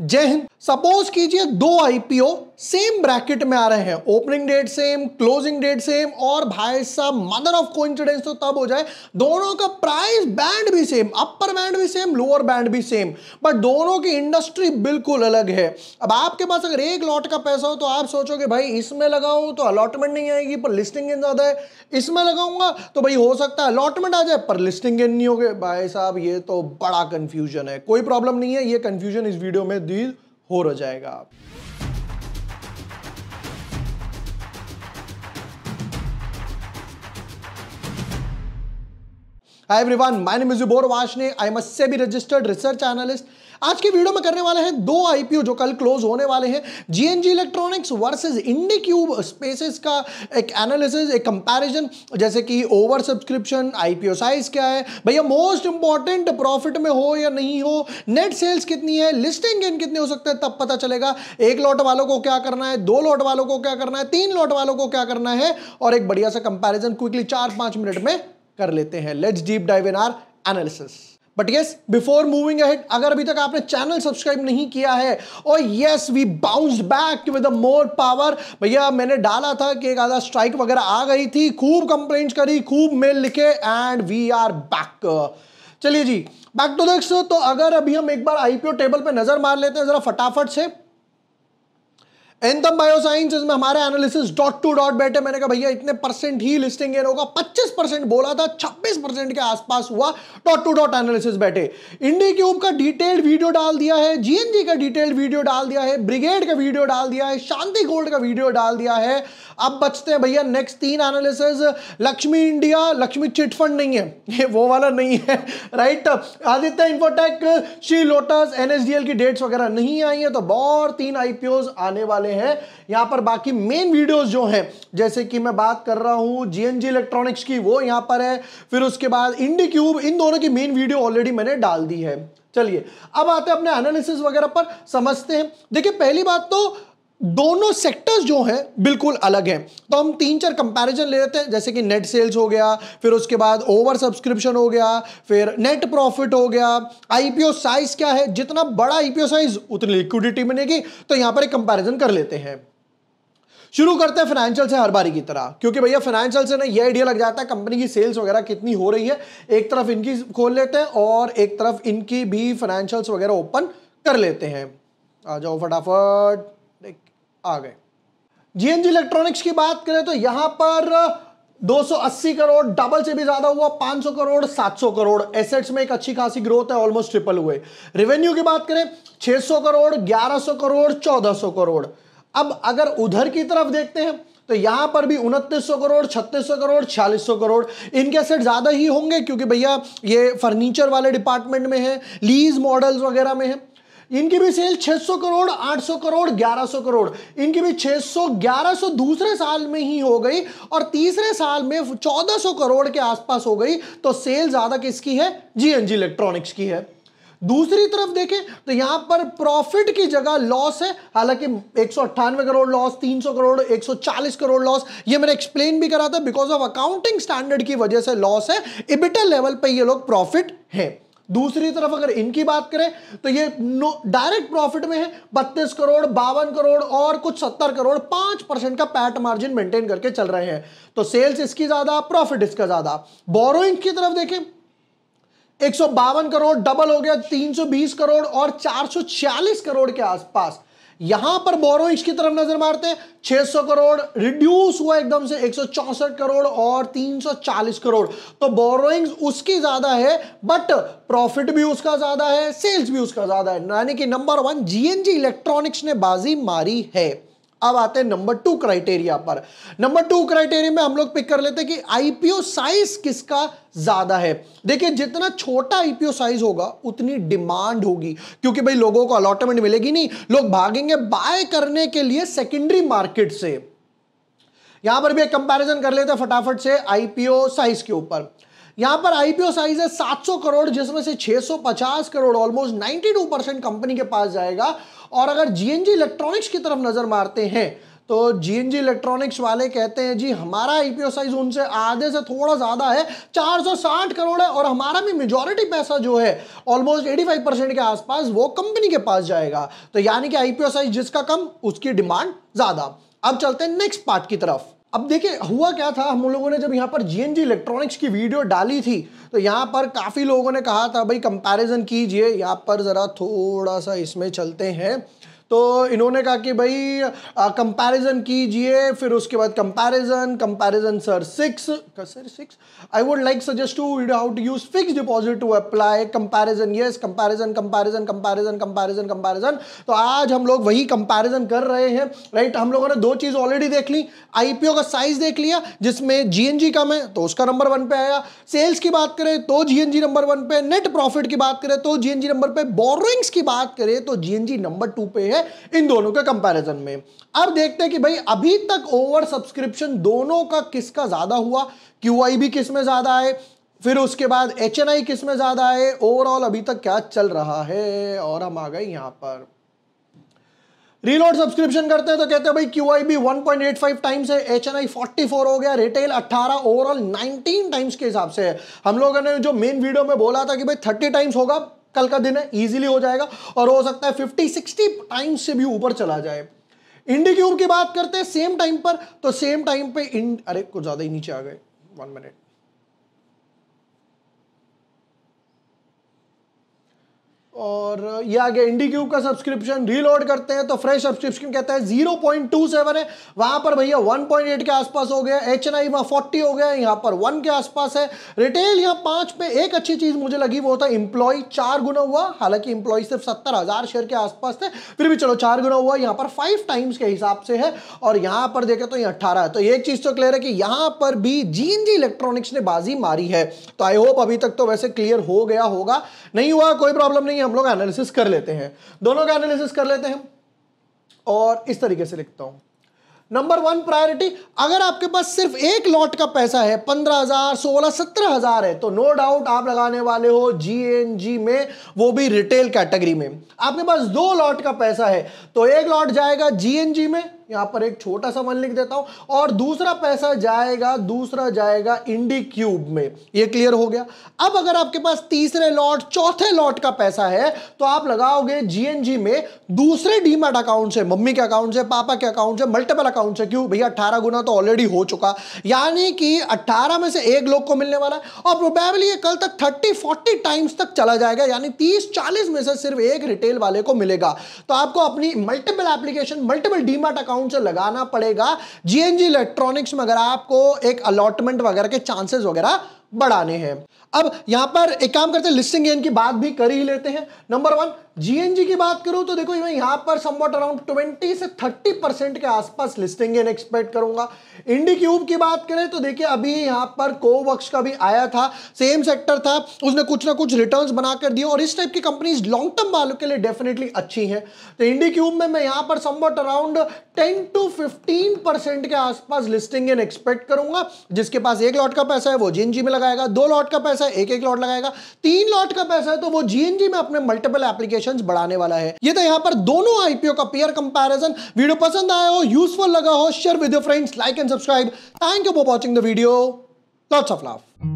जय हिंद। सपोज कीजिए दो आईपीओ सेम ब्रैकेट में आ रहे हैं, opening date same, closing date same, और भाई साहब मदर ऑफ कोइंसिडेंस तो तब हो जाए दोनों का प्राइस बैंड भी सेम, अपर बैंड भी सेम, लोअर बैंड भी सेम, बट दोनों की इंडस्ट्री बिल्कुल अलग है। अब आपके पास अगर एक लॉट का पैसा हो तो आप सोचोगे भाई इसमें लगाऊं तो अलॉटमेंट नहीं आएगी पर लिस्टिंग गेन ज्यादा है, इसमें लगाऊंगा तो भाई हो सकता है अलॉटमेंट आ जाए पर लिस्टिंग गेन नहीं होगे। भाई साहब ये तो बड़ा कंफ्यूजन है। कोई प्रॉब्लम नहीं है, ये कंफ्यूजन इस वीडियो में डील हो जाएगा। Hi everyone, my name is Vibhor Vashne. I am a SEBI registered research analyst. आज की वीडियो में करने वाले हैं दो आईपीओ जो कल क्लोज होने वाले हैं, जीएनजी इलेक्ट्रॉनिक्स वर्सेस इंडिक्यूब स्पेसेस का एक एनालिसिस, एक कंपैरिजन, जैसे कि ओवर सब्सक्रिप्शन, आईपीओ साइज क्या है भैया, मोस्ट इंपॉर्टेंट प्रॉफिट में हो या नहीं हो, नेट सेल्स कितनी है, लिस्टिंग गेन कितने हो सकते हैं, तब पता चलेगा एक लॉट वालों को क्या करना है, दो लॉट वालों को क्या करना है, तीन लॉट वालों को क्या करना है, और एक बढ़िया सा कंपैरिजन क्विकली 4-5 मिनट में कर लेते हैं। Let's deep dive in our analysis. But yes, before moving ahead, अगर अभी तक आपने चैनल सब्सक्राइब नहीं किया है, और yes we bounced back with more power. भैया मैंने डाला था कि एक आधा स्ट्राइक वगैरह आ गई थी, खूब कंप्लेंट्स करी, खूब मेल लिखे, एंड वी आर बैक। चलिए जी, बैक टू दिस। तो अगर अभी हम एक बार आईपीओ टेबल पे नजर मार लेते हैं जरा फटाफट से। एंथम बायोसाइंस में हमारे एनालिसिस डॉट टू डॉट बैठे, मैंने कहा भैया इतने परसेंट ही लिस्टिंग गेन होगा, 25% बोला था, 26% के आसपास हुआ, डॉट टू डॉट एनालिसिस बैठे। इंडिक्यूब का डिटेल्ड वीडियो डाल दिया है, जीएनजी का डिटेल्ड वीडियो डाल दिया है, ब्रिगेड का वीडियो डाल दिया है, शांति गोल्ड का वीडियो डाल दिया है। अब बचते हैं भैया next 3 analysis. Lakshmi India, Lakshmi chit fund नहीं है, ये वो वाला नहीं है, right. Aditya infotech, Shri lotus, NSDL की डेट्स वगैरह नहीं आई है, तो और 3 आईपीओज आने वाले हैं यहां पर। बाकी मेन वीडियोस जो हैं, जैसे कि मैं बात कर रहा हूं जीएनजी इलेक्ट्रॉनिक्स की, वो यहां पर है, फिर उसके बाद इंडिक्यूब, इन दोनों की मेन वीडियो ऑलरेडी मैंने डाल दी है। चलिए अब आते हैं अपने एनालिसिस वगैरह पर, समझते हैं। देखिए पहली बात तो दोनों सेक्टर्स जो हैं बिल्कुल अलग हैं, तो हम 3-4 कंपैरिजन ले लेते हैं, जैसे कि नेट सेल्स हो गया, फिर उसके बाद ओवर सब्सक्रिप्शन हो गया, फिर नेट प्रॉफिट हो गया, आईपीओ साइज क्या है, जितना बड़ा आईपीओ साइज उतनी लिक्विडिटी मिलेगी, तो यहां पर एक कंपैरिजन कर लेते हैं। शुरू करते हैं फाइनेंशियल से हर बारी की तरह, क्योंकि भैया फाइनेंशियल से ना ये आइडिया लग जाता है कंपनी की सेल्स वगैरह कितनी हो रही है। एक तरफ इनकी खोल लेते हैं और एक तरफ इनकी भी फाइनेंशियल्स वगैरह ओपन कर लेते हैं। आ जाओ फटाफट, आ गए। जीएनजी इलेक्ट्रॉनिक्स की बात करें तो यहां पर 280 करोड़, डबल से भी ज्यादा हुआ, 500 करोड़, 700 करोड़, एसेट्स में एक अच्छी खासी ग्रोथ है, ऑलमोस्ट ट्रिपल हुए। रेवेन्यू की बात करें 600 करोड़, 1100 करोड़, 1400 करोड़। अब अगर उधर की तरफ देखते हैं तो यहां पर भी 2900 करोड़, 3600 करोड़, 4600 करोड़। इनके एसेट ज्यादा ही होंगे क्योंकि भैया ये फर्नीचर वाले डिपार्टमेंट में है, लीज मॉडल्स वगैरह में है। इनकी भी सेल 600 करोड़, 800 करोड़, 1100 करोड़। इनकी भी 600, 1100 दूसरे साल में ही हो गई, और तीसरे साल में 1400 करोड़ के आसपास हो गई। तो सेल ज्यादा किसकी है? जीएनजी इलेक्ट्रॉनिक्स की है। दूसरी तरफ देखें तो यहां पर प्रॉफिट की जगह लॉस है, हालांकि 198 करोड़ लॉस, 300 करोड़, 140 करोड़ लॉस, ये मैंने एक्सप्लेन भी करा था, बिकॉज ऑफ अकाउंटिंग स्टैंडर्ड की वजह से लॉस है। इबिटा लेवल पे ये लोग प्रॉफिट है। दूसरी तरफ अगर इनकी बात करें तो ये डायरेक्ट प्रॉफिट में है, 32 करोड़, 52 करोड़ और कुछ 70 करोड़, 5% का पैट मार्जिन मेंटेन करके चल रहे हैं। तो सेल्स इसकी ज्यादा, प्रॉफिट इसका ज्यादा। बोरोइंग की तरफ देखें 152 करोड़, डबल हो गया, 320 करोड़ और 446 करोड़ के आसपास। यहां पर बोरोइंग्स की तरफ नजर मारते हैं, 600 करोड़ रिड्यूस हुआ एकदम से 164 करोड़ और 340 करोड़। तो बोरोइंग्स उसकी ज्यादा है, बट प्रॉफिट भी उसका ज्यादा है, सेल्स भी उसका ज्यादा है, यानी कि नंबर 1 जीएनजी इलेक्ट्रॉनिक्स ने बाजी मारी है। अब आते हैं नंबर 2 क्राइटेरिया पर। नंबर 2 क्राइटेरिया में हम लोग पिक कर लेते हैं कि आईपीओ साइज किसका ज्यादा है। देखिए जितना छोटा आईपीओ साइज होगा उतनी डिमांड होगी, क्योंकि भाई लोगों को अलॉटमेंट मिलेगी नहीं, लोग भागेंगे बाय करने के लिए सेकेंडरी मार्केट से। यहां पर भी एक कंपैरिजन कर लेते हैं फटाफट से आईपीओ साइज के ऊपर। यहां पर आईपीओ साइज है 700 करोड़, जिसमें से 650 करोड़, ऑलमोस्ट 92% कंपनी के पास जाएगा। और अगर जीएनजी इलेक्ट्रॉनिक्स की तरफ नजर मारते हैं तो जीएनजी इलेक्ट्रॉनिक्स वाले कहते हैं जी हमारा आईपीओ साइज उनसे आधे से थोड़ा ज्यादा है, 460 करोड़ है, और हमारा भी मेजॉरिटी पैसा जो है ऑलमोस्ट 85% के आसपास वो कंपनी के पास जाएगा। तो यानी कि आईपीओ साइज जिसका कम उसकी डिमांड ज्यादा। अब चलते हैं नेक्स्ट पार्ट की तरफ। अब देखिए हुआ क्या था, हम लोगों ने जब यहाँ पर जीएनजी इलेक्ट्रॉनिक्स की वीडियो डाली थी तो यहाँ पर काफी लोगों ने कहा था भाई कंपैरिजन कीजिए। यहाँ पर जरा थोड़ा सा इसमें चलते हैं, तो इन्होंने कहा कि भाई कंपैरिजन कीजिए, फिर उसके बाद comparison sir 6 I would like suggest to how to use fix deposit to apply comparison, yes comparison. तो आज हम लोग वही कंपैरिजन कर रहे हैं, राइट। हम लोगों ने दो चीज ऑलरेडी देख ली, आईपीओ का साइज देख लिया जिसमें जीएनजी कम है तो उसका नंबर 1 पे आया, सेल्स की बात करें तो जीएनजी नंबर 1 पे, नेट प्रॉफिट की बात करें तो जीएनजी नंबर पे, बोरोइंग्स की बात करें तो जीएनजी नंबर 2 पे है इन दोनों के कंपैरिजन में। अब देखते हैं कि भाई अभी तक ओवर सब्सक्रिप्शन दोनों का किसका ज्यादा हुआ, क्यूआईबी किस में ज्यादा है, फिर उसके बाद एचएनआई किस में ज्यादा है, ओवरऑल अभी तक क्या चल रहा है। और हम आ गए यहां पर रीलोड सब्सक्रिप्शन करते हैं तो कहते हैं भाई क्यूआईबी 1.85 टाइम्स है, एचएनआई 44 हो गया, रिटेल 18, ओवरऑल 19 टाइम्स के हिसाब से है। हम लोगों ने जो मेन वीडियो में बोला था कि भाई 30 टाइम्स होगा, कल का दिन है इजीली हो जाएगा, और हो सकता है 50-60 टाइम्स से भी ऊपर चला जाए। इंडी क्यूब की बात करते हैं सेम टाइम पर, तो सेम टाइम पे अरे कुछ ज्यादा ही नीचे आ गए, 1 मिनट। और ये आ गया इंडी क्यूब का सब्सक्रिप्शन। रीलोड करते हैं तो फ्रेश सब्सक्रिप्शन कहता है 0.27 है, वहां पर भैया 1.8 के आसपास हो गया, एचएनआई वहां 40 हो गया, यहां पर 1 के आसपास है, रिटेल यहां 5 पे। एक अच्छी चीज मुझे लगी वो था इंप्लॉय 4 गुना हुआ, हालांकि इंप्लॉय सिर्फ 70,000 शेयर के आसपास थे, फिर भी चलो 4 गुना हुआ, यहां पर 5 टाइम्स के हिसाब से है, और यहां पर देखें तो ये 18 है। तो एक चीज तो क्लियर है कि यहां पर भी जीएनजी इलेक्ट्रॉनिक्स ने बाजी मारी है। तो आई होप अभी तक तो वैसे क्लियर हो गया होगा, नहीं हुआ कोई प्रॉब्लम नहीं, हम लोग एनालिसिस कर लेते हैं, दोनों का एनालिसिस कर लेते हैं। और इस तरीके से लिखता हूं, नंबर 1 प्रायोरिटी, अगर आपके पास सिर्फ एक लॉट का पैसा है 15,000, 16, 17,000 है तो नो डाउट आप लगाने वाले हो जीएनजी में, वो भी रिटेल कैटेगरी में। आपके पास 2 लॉट का पैसा है तो एक लॉट जाएगा जीएनजी में, यहां पर एक छोटा सा 1 लिख देता हूं, और दूसरा पैसा जाएगा इंडी क्यूब में। ये क्लियर हो गया। अब अगर आपके पास तीसरे लॉट, चौथे लॉट का पैसा है तो आप लगाओगे जीएनजी में दूसरे डीमैट अकाउंट से, मम्मी के अकाउंट से, पापा के अकाउंट से, मल्टीपल अकाउंट से। क्यों भैया 18 गुना तो ऑलरेडी हो चुका, यानी कि 18 में से एक लोग को मिलने वाला है, और प्रोबेबली ये कल तक 30-40 टाइम्स तक चला जाएगा, यानी 30-40 में से सिर्फ एक रिटेल वाले को मिलेगा। तो आपको अपनी multiple application, multiple demat account से लगाना पड़ेगा जीएनजी इलेक्ट्रॉनिक्स में, अगर आपको एक अलॉटमेंट वगैरह के चांसेस वगैरह बढ़ाने हैं। अब यहां पर एक काम करते हैं, लिस्टिंग गेन की बात भी कर ही लेते हैं। नंबर 1 जीएनजी की बात करूं तो देखो मैं यहां पर समवट अराउंड 20 से 30% के आसपास लिस्टिंग गेन एक्सपेक्ट करूंगा। इंडी क्यूब की बात करें तो देखिए अभी यहां पर कोवर्क्स का भी आया था, सेम सेक्टर था, उसने कुछ ना कुछ रिटर्न्स बनाकर दिए, और इस टाइप की कंपनीज लॉन्ग टर्म वालों के लिए डेफिनेटली अच्छी हैं। तो इंडी क्यूब में मैं यहां पर समवट अराउंड 10 to 15% के आसपास लिस्टिंग गेन एक्सपेक्ट करूंगा। जिसके पास एक लॉट का पैसा है वो जीएनजी में लगाएगा, 2 लॉट का पैसा है एक लॉट लगाएगा, 3 लॉट का पैसा है तो वो जीएनजी में अपने मल्टीपल एप्लीकेशंस बढ़ाने वाला है। ये तो यहां पर दोनों आईपीओ का पेयर कंपैरिजन। वीडियो पसंद आया हो, यूजफुल लगा हो, share with your friends, like and subscribe. Thank you for watching the video, lots of love.